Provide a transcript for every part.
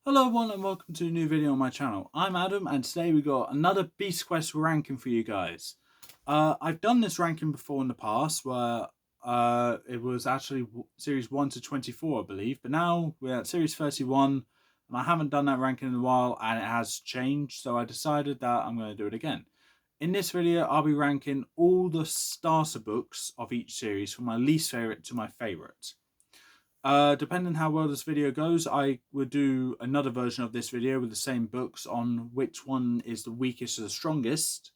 Hello everyone and welcome to a new video on my channel. I'm Adam and today we got another Beast Quest ranking for you guys. I've done this ranking before in the past where it was actually series 1 to 24 I believe, but now we're at series 31 and I haven't done that ranking in a while and it has changed, so I decided that I'm going to do it again. In this video I'll be ranking all the starter books of each series from my least favourite to my favourite. Depending how well this video goes, I would do another version of this video with the same books on which one is the weakest or the strongest.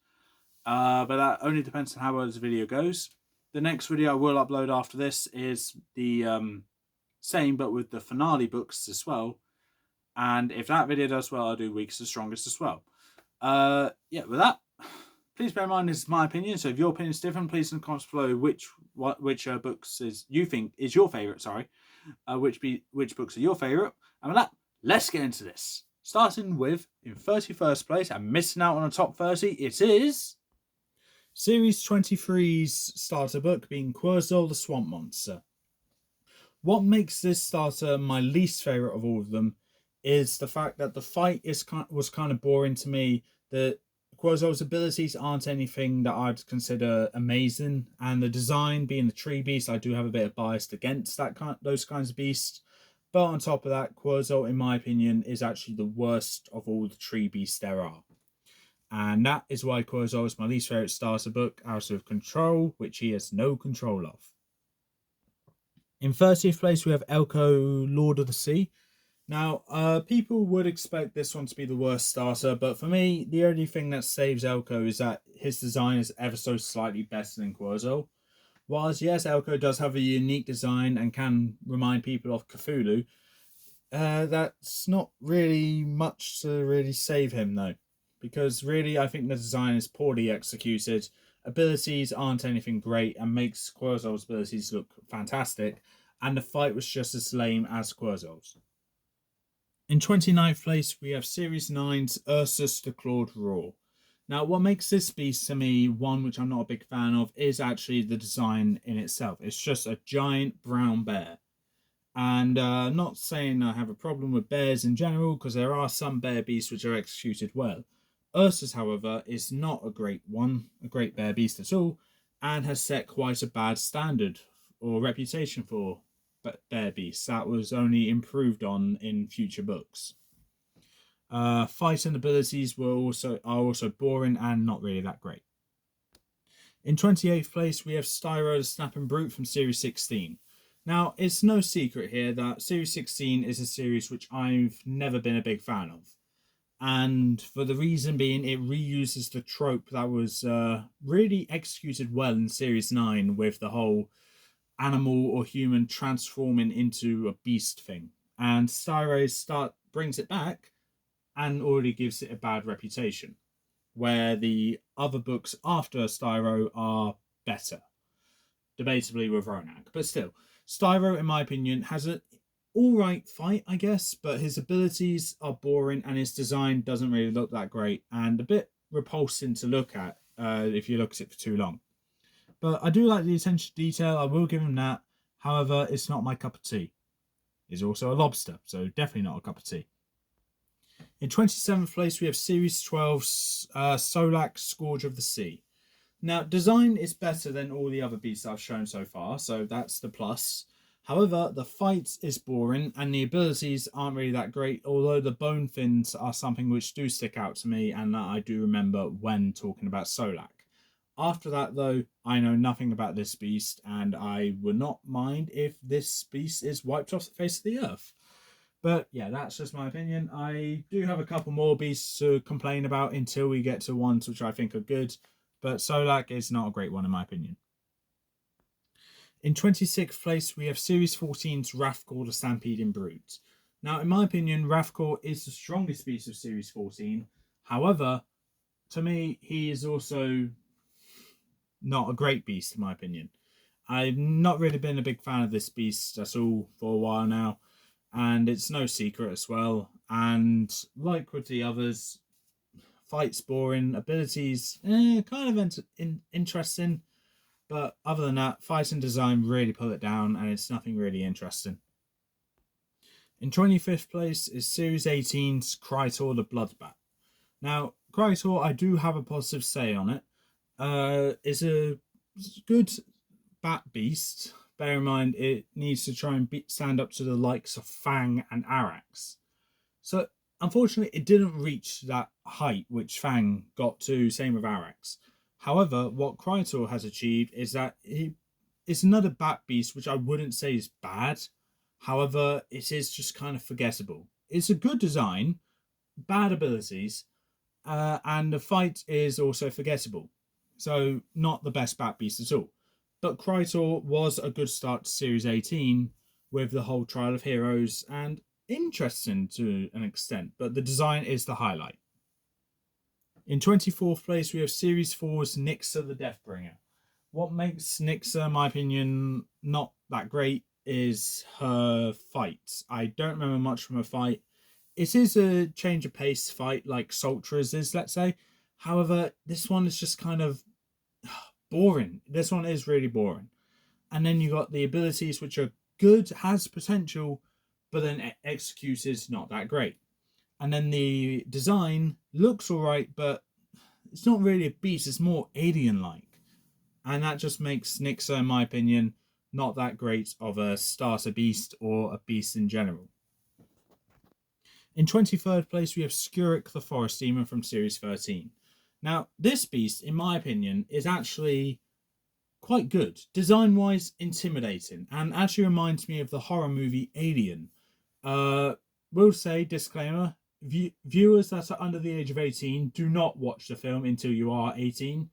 But that only depends on how well this video goes. The next video I will upload after this is the same but with the finale books as well. And if that video does well, I'll do weakest or strongest as well. Yeah, with that, please bear in mind this is my opinion. So if your opinion is different, please in the comments below which books you think is your favourite. Sorry. Which books are your favourite. And with that, let's get into this. Starting with, in 31st place, and missing out on the top 30, it is Series 23's starter book, being Quetzal the Swamp Monster. What makes this starter my least favourite of all of them is the fact that the fight was kind of boring to me. The Quetzal's abilities aren't anything that I'd consider amazing, and the design, being the tree beast, I do have a bit of bias against those kinds of beasts. But on top of that, Quetzal, in my opinion, is actually the worst of all the tree beasts there are. And that is why Quetzal is my least favourite starter book out of Control, which he has no control of. In 30th place, we have Elko, Lord of the Sea. Now, people would expect this one to be the worst starter, but for me, the only thing that saves Elko is that his design is ever so slightly better than Quetzal. Whilst, yes, Elko does have a unique design and can remind people of Cthulhu, that's not really much to really save him, though. Because really, I think the design is poorly executed. Abilities aren't anything great and makes Quetzal's abilities look fantastic, and the fight was just as lame as Quetzal's. In 29th place, we have Series 9's Ursus the Clawed Roar. Now, what makes this beast to me one which I'm not a big fan of is actually the design in itself. It's just a giant brown bear. And not saying I have a problem with bears in general, because there are some bear beasts which are executed well. Ursus, however, is not a great bear beast at all, and has set quite a bad standard or reputation for bear beasts that was only improved on in future books. Fighting abilities are also boring and not really that great. In 28th place, we have Styro the Snapping Brute from Series 16. Now, it's no secret here that Series 16 is a series which I've never been a big fan of. And for the reason being, it reuses the trope that was really executed well in Series 9 with the whole animal or human transforming into a beast thing. And Styro brings it back and already gives it a bad reputation, where the other books after Styro are better. Debatably with Ronak, but still, Styro, in my opinion, has an alright fight, I guess, but his abilities are boring and his design doesn't really look that great and a bit repulsing to look at if you look at it for too long. But I do like the attention to detail, I will give him that. However, it's not my cup of tea. He's also a lobster, so definitely not a cup of tea. In 27th place, we have Series 12's Solak, Scourge of the Sea. Now, design is better than all the other beasts I've shown so far, so that's the plus. However, the fight is boring and the abilities aren't really that great, although the bone fins are something which do stick out to me and that I do remember when talking about Solak. After that, though, I know nothing about this beast, and I would not mind if this beast is wiped off the face of the earth. But yeah, that's just my opinion. I do have a couple more beasts to complain about until we get to ones which I think are good, but Solak is not a great one in my opinion. In 26th place, we have Series 14's Wrathcore the Stampeding Brute. Now, in my opinion, Wrathcore is the strongest beast of Series 14. However, to me, he is also not a great beast in my opinion. I've not really been a big fan of this beast at all for a while now, and it's no secret as well. And like with the others, fight's boring, abilities kind of interesting, but other than that, fight and design really pull it down, and it's nothing really interesting. In 25th place is Series 18's Krytor the Bloodbat. Now, Krytor, I do have a positive say on it. It's a good bat beast. Bear in mind, it needs to try and stand up to the likes of Fang and Arax. So, unfortunately, it didn't reach that height which Fang got to, same with Arax. However, what Krytor has achieved is that it's another bat beast, which I wouldn't say is bad. However, it is just kind of forgettable. It's a good design, bad abilities, and the fight is also forgettable. So, not the best bat beast at all. But Krytor was a good start to Series 18 with the whole Trial of Heroes, and interesting to an extent, but the design is the highlight. In 24th place, we have Series 4's Nixa the Deathbringer. What makes Nixa, in my opinion, not that great is her fights. I don't remember much from her fight. It is a change of pace fight like Sultra's is, let's say. However, this one is just kind of boring. This one is really boring. And then you got the abilities, which are good, has potential, but then executed not that great. And then the design looks alright, but it's not really a beast, it's more alien-like. And that just makes Nixa, in my opinion, not that great of a starter beast or a beast in general. In 23rd place, we have Skirek the Forest Demon from Series 13. Now, this beast, in my opinion, is actually quite good. Design-wise, intimidating, and actually reminds me of the horror movie Alien. Will say, disclaimer, viewers that are under the age of 18, do not watch the film until you are 18,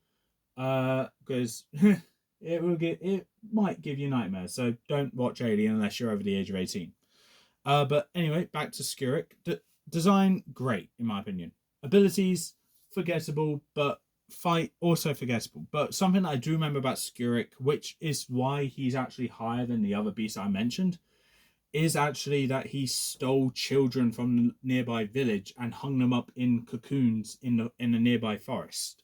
because it might give you nightmares, so don't watch Alien unless you're over the age of 18. But anyway, back to Skirek. Design, great, in my opinion. Abilities, forgettable, but fight, also forgettable. But something that I do remember about Skirek, which is why he's actually higher than the other beasts I mentioned, is actually that he stole children from the nearby village and hung them up in cocoons in a nearby forest.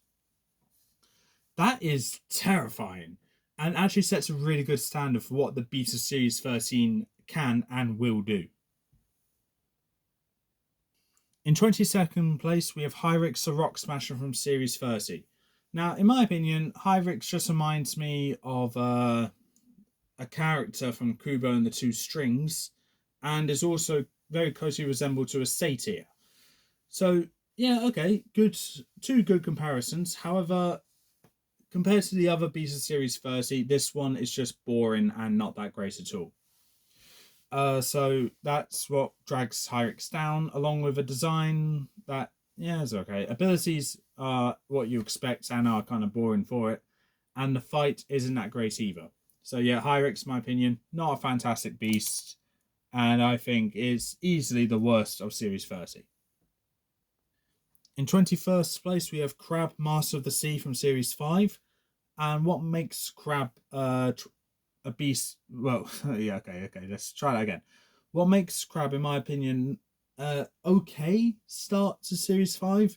That is terrifying, and actually sets a really good standard for what the Beast of Series 13 can and will do. In 22nd place, we have Hyrix the Rock Smasher from Series 30. Now, in my opinion, Hyrix just reminds me of a character from Kubo and the Two Strings, and is also very closely resembled to a satyr. So, yeah, okay, good, two good comparisons. However, compared to the other Beast of Series 30, this one is just boring and not that great at all. So that's what drags Hyrix down, along with a design that, yeah, is okay. Abilities are what you expect and are kind of boring for it, and the fight isn't that great either. So yeah, Hyrix, in my opinion, not a fantastic beast, and I think is easily the worst of Series 30. In 21st place, we have Crab, Master of the Sea from Series 5, and what makes Crab a beast, well, yeah, okay, let's try that again. What makes Crab, in my opinion, okay start to Series 5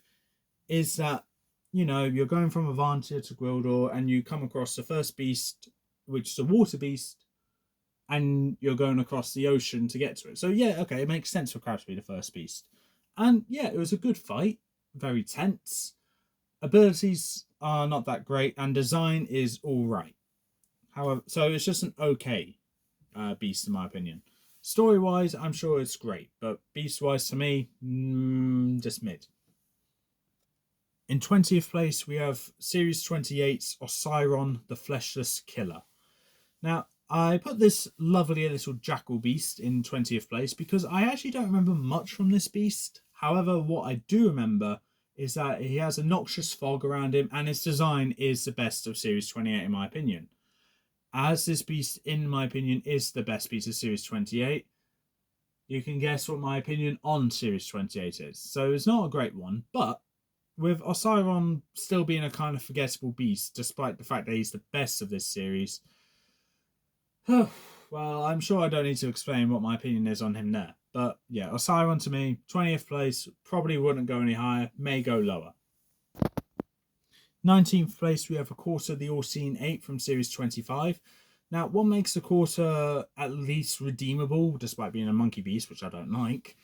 is that, you know, you're going from Avantia to Gwildor and you come across the first beast, which is a water beast, and you're going across the ocean to get to it. So yeah, okay, it makes sense for Crab to be the first beast. And yeah, it was a good fight, very tense. Abilities are not that great, and design is alright. However, so it's just an okay beast in my opinion. Story-wise, I'm sure it's great, but beast-wise to me, just mid. In 20th place, we have Series 28's Osiron, the Fleshless Killer. Now, I put this lovely little jackal beast in 20th place because I actually don't remember much from this beast. However, what I do remember is that he has a noxious fog around him, and his design is the best of Series 28 in my opinion. As this beast, in my opinion, is the best beast of Series 28, you can guess what my opinion on Series 28 is. So it's not a great one, but with Osiron still being a kind of forgettable beast, despite the fact that he's the best of this series, well, I'm sure I don't need to explain what my opinion is on him there. But yeah, Osiron to me, 20th place, probably wouldn't go any higher, may go lower. 19th place, we have, of course, the All-Seeing 8 from Series 25. Now, what makes the Corsa at least redeemable, despite being a monkey beast, which I don't like,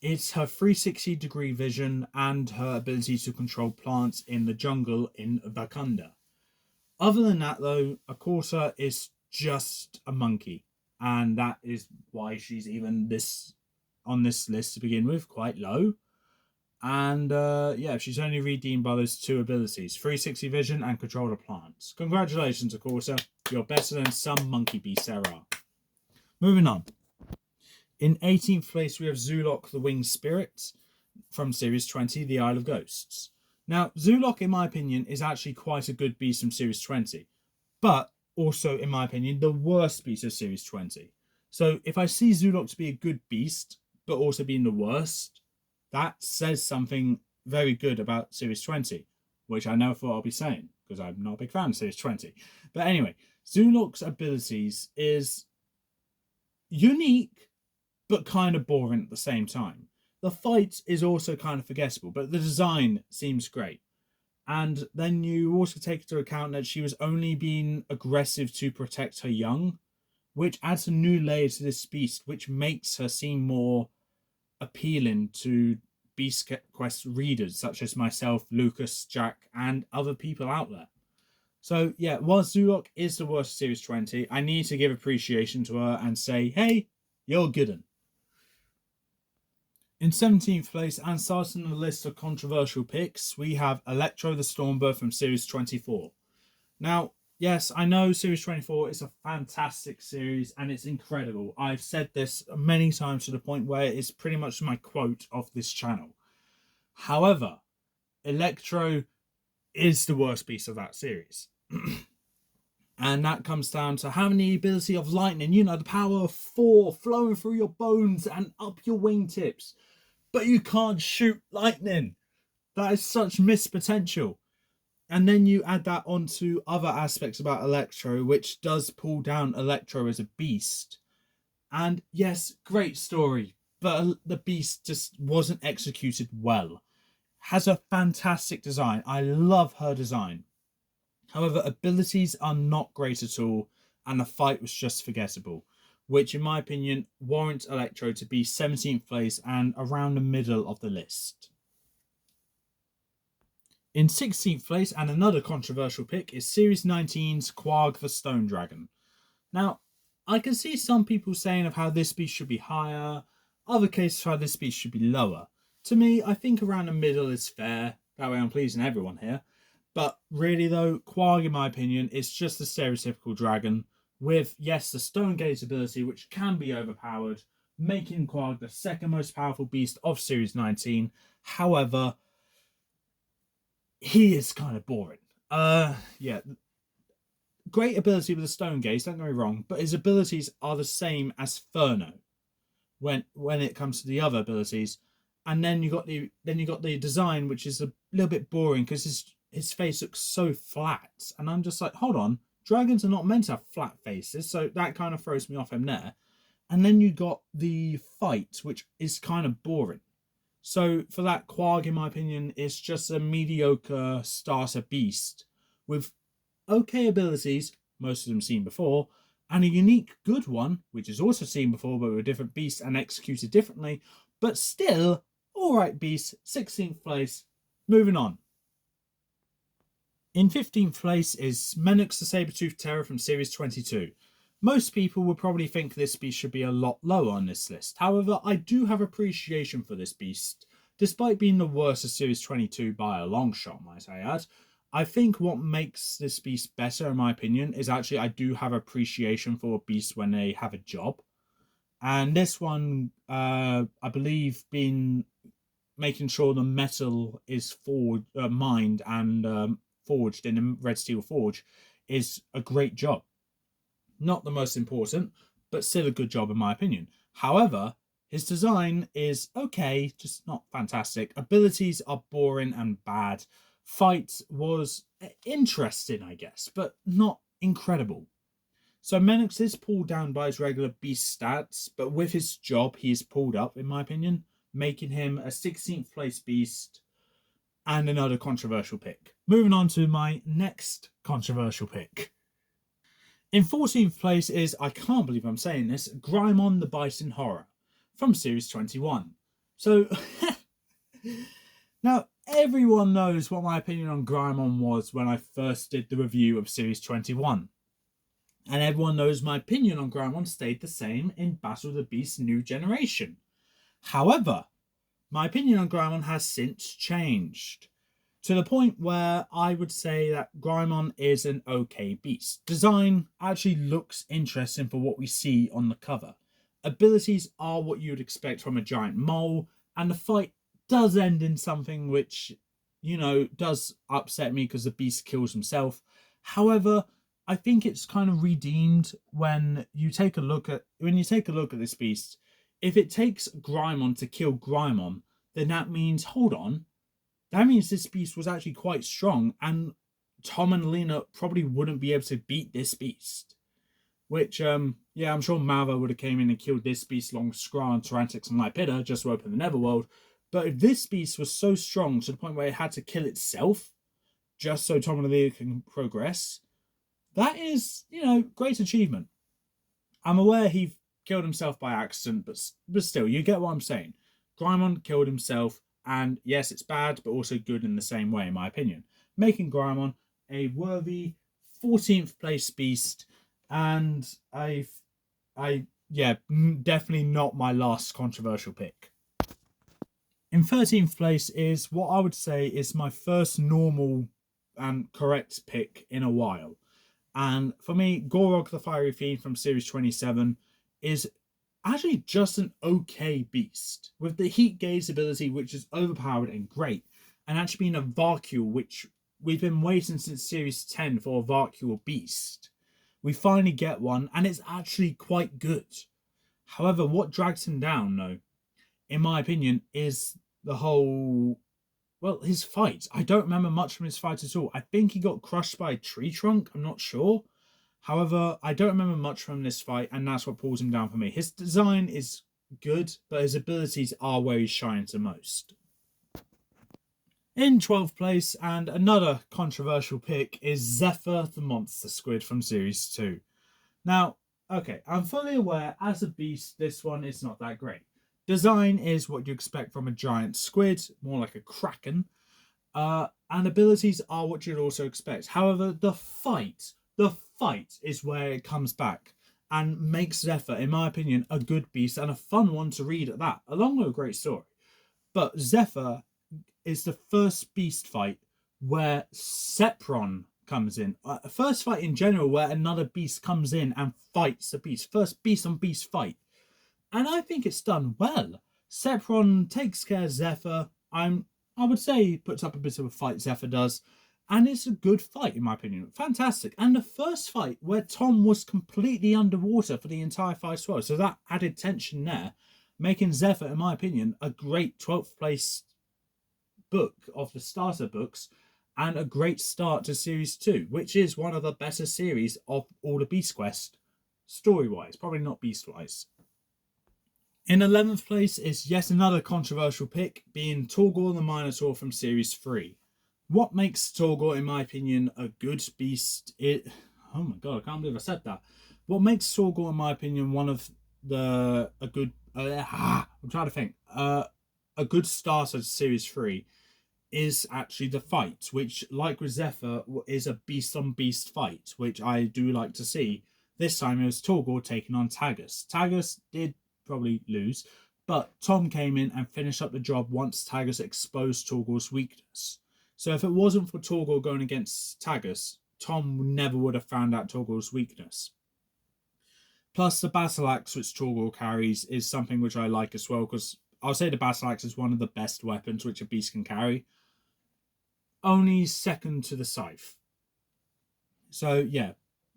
is her 360-degree vision and her ability to control plants in the jungle in Wakanda. Other than that, though, a Corsa is just a monkey, and that is why she's even this on this list to begin with, quite low. And yeah, she's only redeemed by those two abilities, 360 vision and control of plants. Congratulations, of course, you're better than some monkey beasts there are. Moving on. In 18th place, we have Zoolock the Winged Spirit from Series 20, The Isle of Ghosts. Now, Zoolock, in my opinion, is actually quite a good beast from Series 20, but also, in my opinion, the worst beast of Series 20. So if I see Zoolock to be a good beast, but also being the worst, that says something very good about Series 20, which I never thought I'll be saying, because I'm not a big fan of Series 20. But anyway, Zoolock's abilities is unique, but kind of boring at the same time. The fight is also kind of forgettable, but the design seems great. And then you also take into account that she was only being aggressive to protect her young, which adds a new layer to this beast, which makes her seem more appealing to Beast Quest readers, such as myself, Lucas, Jack, and other people out there. So yeah, whilst Zoolock is the worst of Series 20, I need to give appreciation to her and say, hey, you're good 'un. In 17th place, and starting the list of controversial picks, we have Electro the Stormbird from Series 24. Now, yes, I know Series 24 is a fantastic series and it's incredible. I've said this many times to the point where it's pretty much my quote of this channel. However, Electro is the worst piece of that series. And that comes down to having the ability of lightning, you know, the power of 4 flowing through your bones and up your wingtips. But you can't shoot lightning. That is such missed potential. And then you add that onto other aspects about Electro, which does pull down Electro as a beast. And yes, great story, but the beast just wasn't executed well. Has a fantastic design. I love her design. However, abilities are not great at all, and the fight was just forgettable, which in my opinion warrants Electro to be 17th place and around the middle of the list. In 16th place, and another controversial pick, is Series 19's Quag the Stone Dragon. Now, I can see some people saying of how this beast should be higher, other cases how this beast should be lower. To me, I think around the middle is fair. That way I'm pleasing everyone here. But really though, Quag, in my opinion, is just a stereotypical dragon with, yes, the Stone Gaze ability, which can be overpowered, making Quag the second most powerful beast of Series 19. However, he is kind of boring. Yeah. Great ability with the Stone Gaze, don't get me wrong, but his abilities are the same as Furno when it comes to the other abilities. And then you got the design, which is a little bit boring because his face looks so flat. And I'm just like, hold on, dragons are not meant to have flat faces, so that kind of throws me off him there. And then you got the fight, which is kind of boring. So for that, Quag, in my opinion, is just a mediocre starter beast with okay abilities, most of them seen before, and a unique good one, which is also seen before but with a different beast and executed differently, but still, alright beast, 16th place. Moving on. In 15th place is Menux the Saber-Toothed Terror from Series 22. Most people would probably think this beast should be a lot lower on this list. However, I do have appreciation for this beast. Despite being the worst of Series 22 by a long shot, might I add, I think what makes this beast better, in my opinion, is actually I do have appreciation for beasts when they have a job. And this one, I believe, being making sure the metal is mined and forged in a Red Steel Forge is a great job. Not the most important, but still a good job in my opinion. However, his design is okay, just not fantastic. Abilities are boring and bad. Fight was interesting, I guess, but not incredible. So Menux is pulled down by his regular beast stats, but with his job, he is pulled up, in my opinion, making him a 16th place beast and another controversial pick. Moving on to my next controversial pick. In 14th place is, I can't believe I'm saying this, Grimon the Bison Horror from Series 21. So, now everyone knows what my opinion on Grimon was when I first did the review of Series 21. And everyone knows my opinion on Grimon stayed the same in Battle of the Beast New Generation. However, my opinion on Grimon has since changed to the point where I would say that Grimon is an okay beast. Design actually looks interesting for what we see on the cover. Abilities are what you would expect from a giant mole, and the fight does end in something which, does upset me because the beast kills himself. However, I think it's kind of redeemed when you take a look at this beast. If it takes Grimon to kill Grimon, then that means, hold on, that means this beast was actually quite strong, and Tom and Lena probably wouldn't be able to beat this beast. Which, I'm sure Malva would have came in and killed this beast along with Skrull and Tyrantix and Laipida just to open the Netherworld. But if this beast was so strong to the point where it had to kill itself just so Tom and Lena can progress, that is, great achievement. I'm aware he killed himself by accident, but still, you get what I'm saying. Grimon killed himself, and yes, it's bad, but also good in the same way, in my opinion. Making Grimon a worthy 14th place beast, and definitely not my last controversial pick. In 13th place is what I would say is my first normal and correct pick in a while. And for me, Gorog the Fiery Fiend from Series 27 is actually just an okay beast, with the Heat Gaze ability, which is overpowered and great, and actually being a Varkule, which we've been waiting since Series 10 for a Varkule beast. We finally get one, and it's actually quite good. However, what drags him down, though, in my opinion, is the whole... well, his fight. I don't remember much from his fight at all. I think he got crushed by a tree trunk. I'm not sure. However, I don't remember much from this fight, and that's what pulls him down for me. His design is good, but his abilities are where he shines the most. In 12th place, and another controversial pick, is Zephyr the Monster Squid from Series 2. Now, okay, I'm fully aware, as a beast, this one is not that great. Design is what you expect from a giant squid, more like a kraken, and abilities are what you'd also expect. However, the fight is where it comes back and makes Zephyr, in my opinion, a good beast and a fun one to read at that, along with a great story. But Zephyr is the first beast fight where Sepron comes in. First fight in general where another beast comes in and fights the beast. First beast on beast fight. And I think it's done well. Sepron takes care of Zephyr. I would say he puts up a bit of a fight, Zephyr does. And it's a good fight, in my opinion. Fantastic. And the first fight where Tom was completely underwater for the entire fight as well. So that added tension there, making Zephyr, in my opinion, a great 12th place book of the starter books and a great start to Series 2, which is one of the better series of all the Beast Quest, story-wise. Probably not beast-wise. In 11th place is yet another controversial pick, being Torgor the Minotaur from Series 3. What makes Torgor, in my opinion, a good beast? Oh my god, I can't believe I said that. What makes Torgor, in my opinion, one of a good starter to Series 3 is actually the fight, which, like with Zephyr, is a beast-on-beast fight, which I do like to see. This time it was Torgor taking on Tagus. Tagus did probably lose, but Tom came in and finished up the job once Tagus exposed Torgor's weakness. So if it wasn't for Torgor going against Tagus, Tom never would have found out Torgor's weakness. Plus, the Battle Axe which Torgor carries is something which I like as well, because I'll say the Battle Axe is one of the best weapons which a beast can carry. Only second to the Scythe. So, yeah,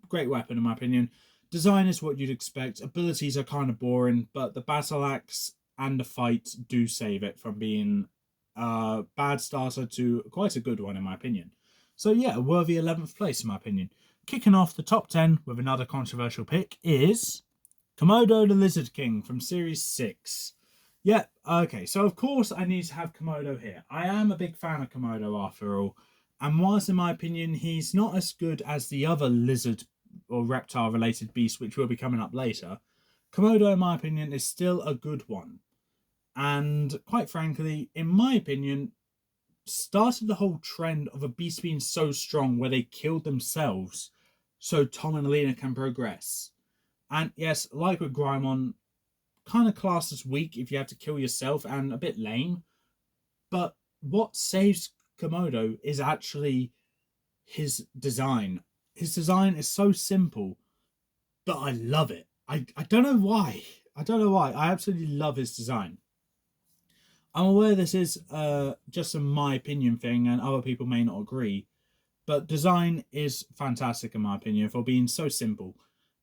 great weapon in my opinion. Design is what you'd expect. Abilities are kind of boring, but the Battle Axe and the fight do save it from being a bad starter to quite a good one, in my opinion. So, yeah, a worthy 11th place, in my opinion. Kicking off the top 10 with another controversial pick is Komodo the Lizard King from Series 6. Yeah, okay, so of course I need to have Komodo here. I am a big fan of Komodo after all, and whilst in my opinion he's not as good as the other lizard or reptile related beast, which will be coming up later, Komodo, in my opinion, is still a good one. And quite frankly, in my opinion, started the whole trend of a beast being so strong where they killed themselves so Tom and Alina can progress. And yes, like with Greymon, kind of classed as weak if you have to kill yourself and a bit lame. But what saves Komodo is actually his design. His design is so simple, but I love it. I don't know why. I don't know why. I absolutely love his design. I'm aware this is just a my opinion thing, and other people may not agree, but design is fantastic in my opinion for being so simple.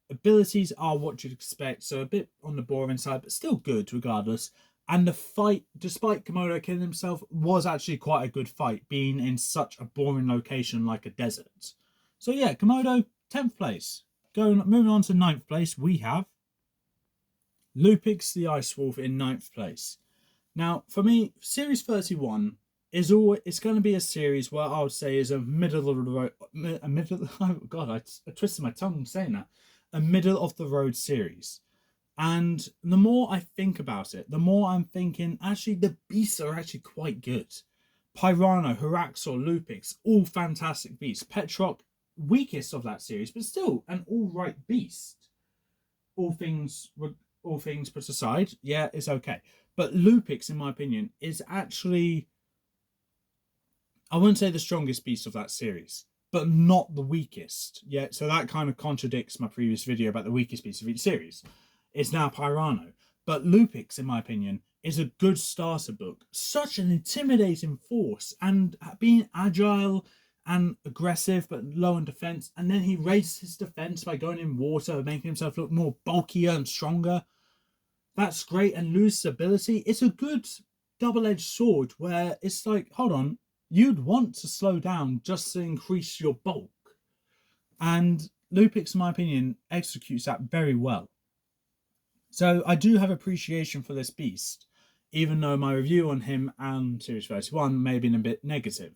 Abilities are what you'd expect, so a bit on the boring side, but still good regardless. And the fight, despite Komodo killing himself, was actually quite a good fight, being in such a boring location like a desert. So yeah, Komodo, 10th place. Moving on to 9th place, we have Lupix the Ice Wolf in 9th place. Now, for me, Series 31 is always, it's going to be a series where I would say is a middle of the road, oh God, I twisted my tongue saying that, a middle of the road series. And the more I think about it, the more I'm thinking, actually, the beasts are actually quite good. Pyrano, Haraxor, Lupix, all fantastic beasts. Petrock, weakest of that series, but still an all-right beast. All things put aside, yeah, it's okay. But Lupix, in my opinion, is actually, I wouldn't say the strongest beast of that series, but not the weakest. Yeah, so that kind of contradicts my previous video about the weakest beast of each series. It's now Pyrano. But Lupix, in my opinion, is a good starter book. Such an intimidating force, and being agile and aggressive but low in defense. And then he raises his defense by going in water, making himself look more bulkier and stronger. That's great. And loses ability. It's a good double-edged sword where it's like, hold on, you'd want to slow down just to increase your bulk. And Lupix, in my opinion, executes that very well. So I do have appreciation for this beast, even though my review on him and Series 31 may have been a bit negative.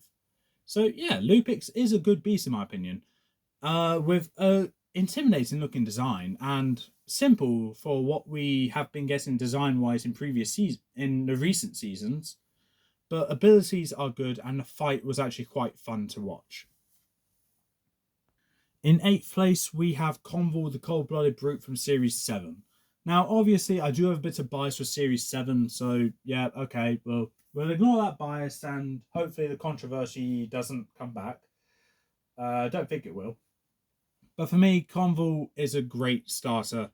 So yeah, Lupix is a good beast in my opinion, with a intimidating looking design and simple for what we have been getting design wise in in the recent seasons. But abilities are good and the fight was actually quite fun to watch. In 8th place, we have Convol, the Cold-Blooded Brute from Series 7. Now, obviously, I do have a bit of bias for Series 7, so yeah, okay, well, we'll ignore that bias and hopefully the controversy doesn't come back. I don't think it will. But for me, Convol is a great starter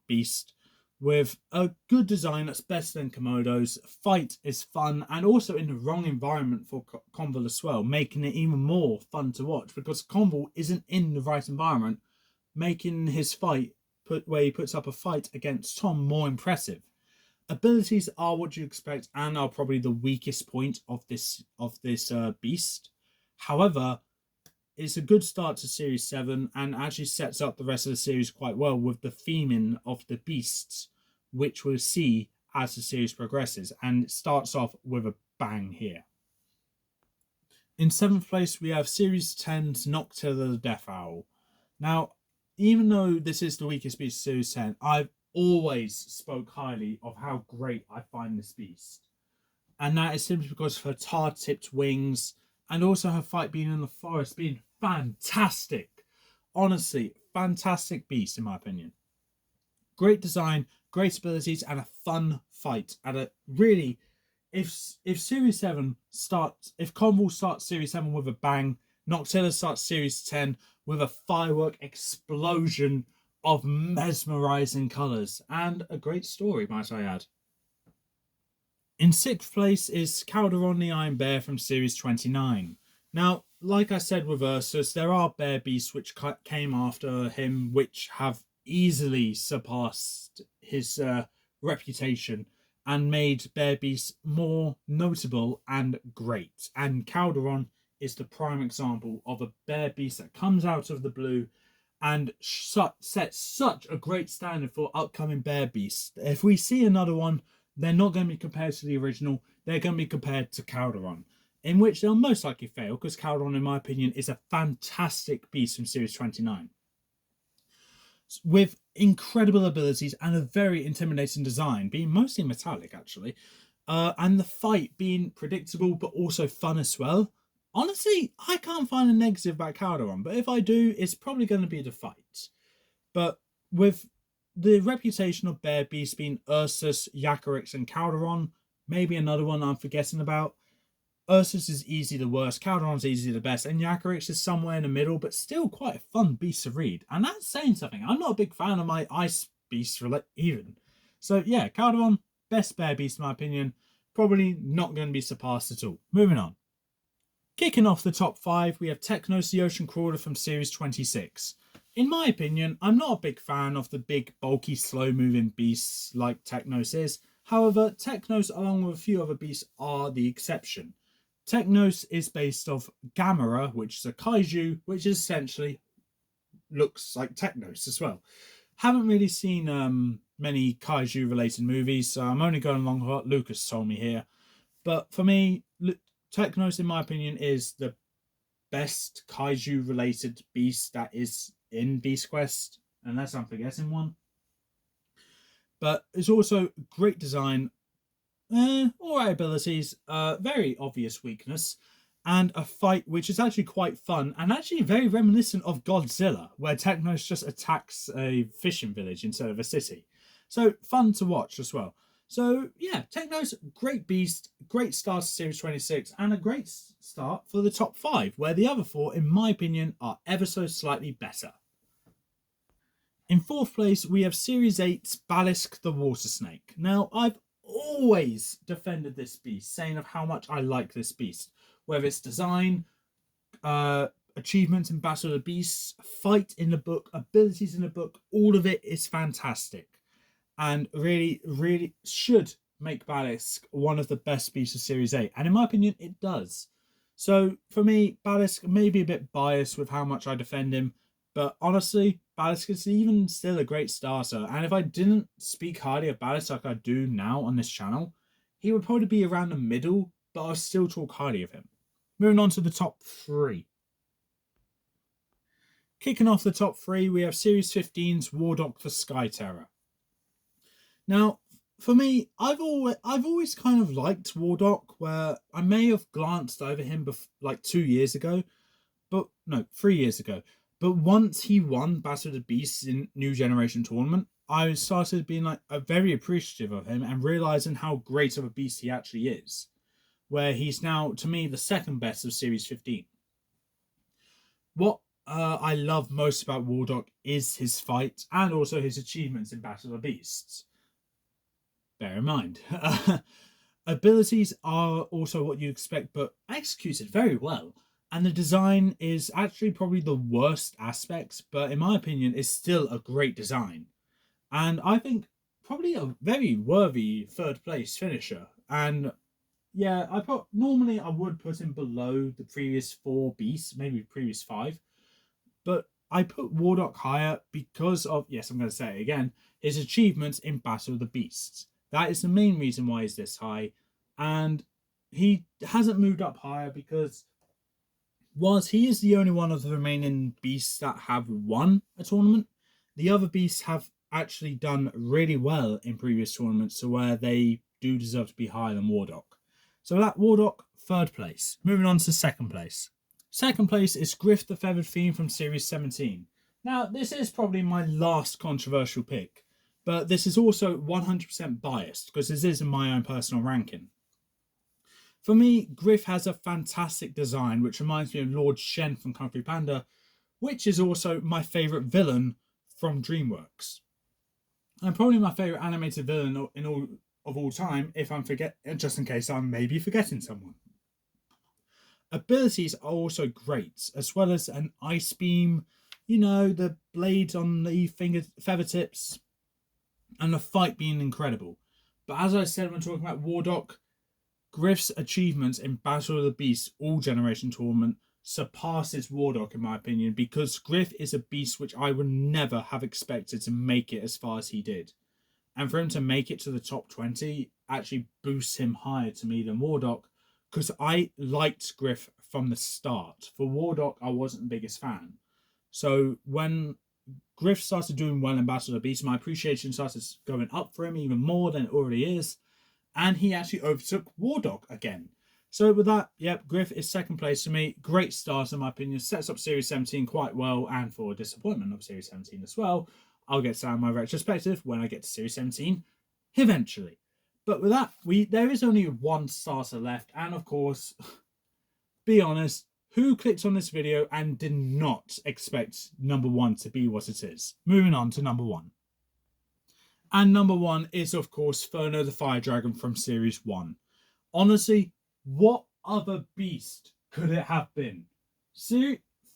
beast with a good design that's better than Komodo's. Fight is fun and also in the wrong environment for Convol as well, making it even more fun to watch because Convol isn't in the right environment, making his fight where he puts up a fight against Tom more impressive. Abilities are what you expect and are probably the weakest point of this beast. However, it's a good start to Series 7 and actually sets up the rest of the series quite well with the theming of the beasts, which we'll see as the series progresses. And it starts off with a bang here. In 7th place, we have Series 10's Noctilla the Death Owl. Now, even though this is the weakest beast of Series 10, I've always spoke highly of how great I find this beast. And that is simply because of her tar-tipped wings and also her fight being in the forest being fantastic. Honestly, fantastic beast in my opinion. Great design, great abilities, and a fun fight. And a really, if Series 7 starts, if Convol starts Series 7 with a bang, Noctilla starts Series 10 with a firework explosion of mesmerizing colours and a great story, might I add. In 6th place is Calderon the Iron Bear from Series 29. Now, like I said with Ursus, there are bear beasts which came after him which have easily surpassed his reputation and made bear beasts more notable and great. And Calderon is the prime example of a bear beast that comes out of the blue and sets such a great standard for upcoming bear beasts. If we see another one, they're not going to be compared to the original. They're going to be compared to Calderon, in which they'll most likely fail because Calderon, in my opinion, is a fantastic beast from Series 29. with incredible abilities and a very intimidating design, being mostly metallic actually, and the fight being predictable but also fun as well. Honestly, I can't find a negative about Calderon, but if I do, it's probably going to be the fight. But with the reputation of Bear Beast being Ursus, Yacarix, and Calderon, maybe another one I'm forgetting about. Ursus is easily the worst, Calderon's easily the best, and Yacarix is somewhere in the middle, but still quite a fun beast to read. And that's saying something. I'm not a big fan of my ice beasts even. So yeah, Calderon, best bear beast in my opinion. Probably not going to be surpassed at all. Moving on. Kicking off the top 5, we have Technos the Ocean Crawler from Series 26. In my opinion, I'm not a big fan of the big, bulky, slow-moving beasts like Technos is. However, Technos, along with a few other beasts, are the exception. Technos is based off Gamera, which is a kaiju, which essentially looks like Technos as well. Haven't really seen many kaiju-related movies, so I'm only going along with what Lucas told me here. But for me, Technos, in my opinion, is the best kaiju-related beast that is in Beast Quest, unless I'm forgetting one. But it's also great design, alright abilities, very obvious weakness, and a fight which is actually quite fun and actually very reminiscent of Godzilla, where Technos just attacks a fishing village instead of a city. So fun to watch as well. So yeah, Technos, great beast, great start to Series 26, and a great start for the top 5, where the other 4, in my opinion, are ever so slightly better. In 4th place, we have Series 8's Balisk the Water Snake. Now, I've always defended this beast, saying of how much I like this beast. Whether it's design, achievements in Battle of the Beasts, fight in the book, abilities in the book, all of it is fantastic. And really, really should make Balisk one of the best beasts of Series 8. And in my opinion, it does. So for me, Balisk may be a bit biased with how much I defend him. But honestly, Balisk is even still a great starter. And if I didn't speak highly of Balisk like I do now on this channel, he would probably be around the middle, but I'll still talk highly of him. Moving on to the top 3. Kicking off the top 3, we have Series 15's Wardok the Sky Terror. Now, for me, I've always kind of liked Wardok, where I may have glanced over him like 2 years ago, but no, 3 years ago. But once he won Battle of the Beasts in New Generation Tournament, I started being like very appreciative of him and realizing how great of a beast he actually is. Where he's now, to me, the second best of Series 15. What I love most about Wardok is his fight and also his achievements in Battle of the Beasts. Bear in mind. Abilities are also what you expect, but executed very well. And the design is actually probably the worst aspects, but in my opinion, is still a great design. And I think probably a very worthy 3rd place finisher. And yeah, normally I would put him below the previous 4 beasts, maybe previous 5. But I put Wardok higher because of, yes, I'm going to say it again, his achievements in Battle of the Beasts. That is the main reason why he's this high. And he hasn't moved up higher because whilst he is the only one of the remaining beasts that have won a tournament, the other beasts have actually done really well in previous tournaments to where they do deserve to be higher than Wardok. So that Wardok, 3rd place. Moving on to 2nd place. 2nd place is Griff the Feathered Fiend from Series 17. Now, this is probably my last controversial pick, but this is also 100% biased because this is in my own personal ranking. For me, Griff has a fantastic design, which reminds me of Lord Shen from Kung Fu Panda, which is also my favourite villain from DreamWorks. And probably my favourite animated villain of all time, just in case I'm maybe forgetting someone. Abilities are also great, as well as an ice beam, the blades on the feather tips, and the fight being incredible. But as I said when talking about Wardok, Griff's achievements in Battle of the Beasts All Generation Tournament surpasses Wardok in my opinion, because Griff is a beast which I would never have expected to make it as far as he did. And for him to make it to the top 20 actually boosts him higher to me than Wardok, because I liked Griff from the start. For Wardok, I wasn't the biggest fan. So when Griff started doing well in Battle of the Beast, my appreciation started going up for him even more than it already is. And he actually overtook War Dog again. So with that, yep, Griff is second place for me. Great start, in my opinion. Sets up Series 17 quite well, and for disappointment of Series 17 as well. I'll get to that in my retrospective when I get to Series 17 eventually. But with that, there is only one starter left, and of course, be honest, who clicked on this video and did not expect number 1 to be what it is? Moving on to number 1. And number 1 is, of course, Furno the Fire Dragon from Series 1. Honestly, what other beast could it have been?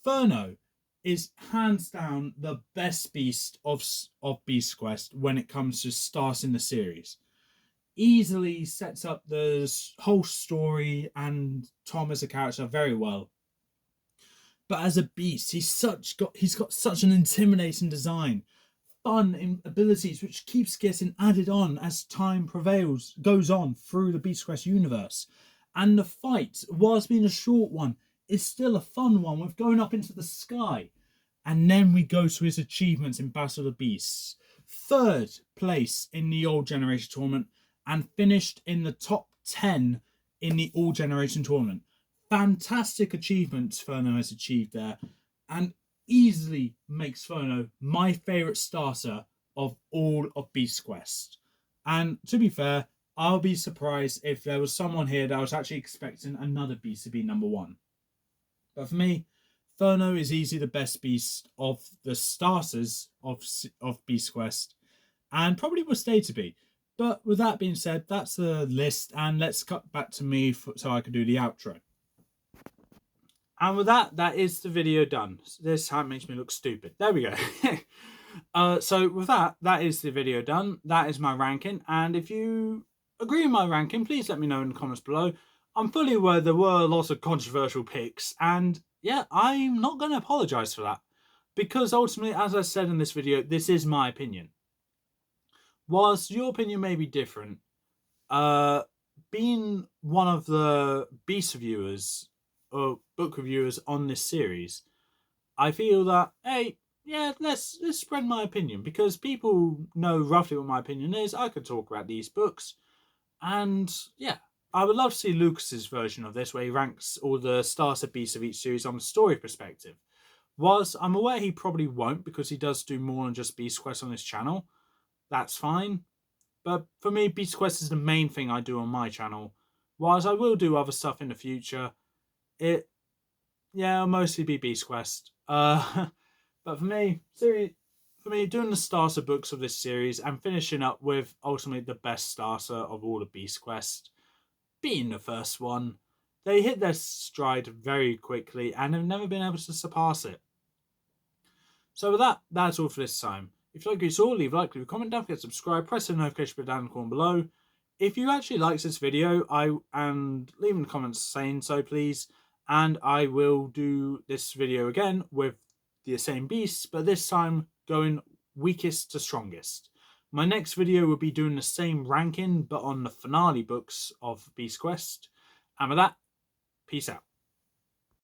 Furno is hands down the best beast of Beast Quest when it comes to starting the series. Easily sets up the whole story and Tom as a character very well. But as a beast, he's got such an intimidating design, fun in abilities which keeps getting added on as time goes on through the Beast Quest universe. And the fight, whilst being a short one, is still a fun one with going up into the sky. And then we go to his achievements in Battle of the Beasts. 3rd place in the Old Generation Tournament and finished in the top 10 in the All Generation Tournament. Fantastic achievements Furno has achieved there, and easily makes Furno my favourite starter of all of Beast Quest. And to be fair, I'll be surprised if there was someone here that was actually expecting another beast to be number 1. But for me, Furno is easily the best beast of the starters of Beast Quest, and probably will stay to be. But with that being said, that's the list, and let's cut back to me so I can do the outro. And with that, that is the video done. This time makes me look stupid. There we go. So with that, that is the video done. That is my ranking. And if you agree with my ranking, please let me know in the comments below. I'm fully aware there were lots of controversial picks. And yeah, I'm not going to apologise for that. Because ultimately, as I said in this video, this is my opinion. Whilst your opinion may be different, being one of the Beast reviewers or book reviewers on this series, I feel that, hey, yeah, let's spread my opinion, because people know roughly what my opinion is. I could talk about these books, and yeah, I would love to see Lucas's version of this, where he ranks all the starter beasts of each series on a story perspective. Whilst I'm aware he probably won't, because he does do more than just Beast Quest on his channel. That's fine. But for me, Beast Quest is the main thing I do on my channel. Whilst I will do other stuff in the future, it'll mostly be Beast Quest. But for me, doing the starter books of this series and finishing up with ultimately the best starter of all of Beast Quest, being the first one, they hit their stride very quickly and have never been able to surpass it. So with that, that's all for this time. If you like what you saw, leave a like, leave a comment, don't forget to subscribe, press the notification bell down in the corner below. If you actually liked this video, and leave in the comments saying so, please. And I will do this video again with the same beasts, but this time going weakest to strongest. My next video will be doing the same ranking, but on the finale books of Beast Quest. And with that, peace out.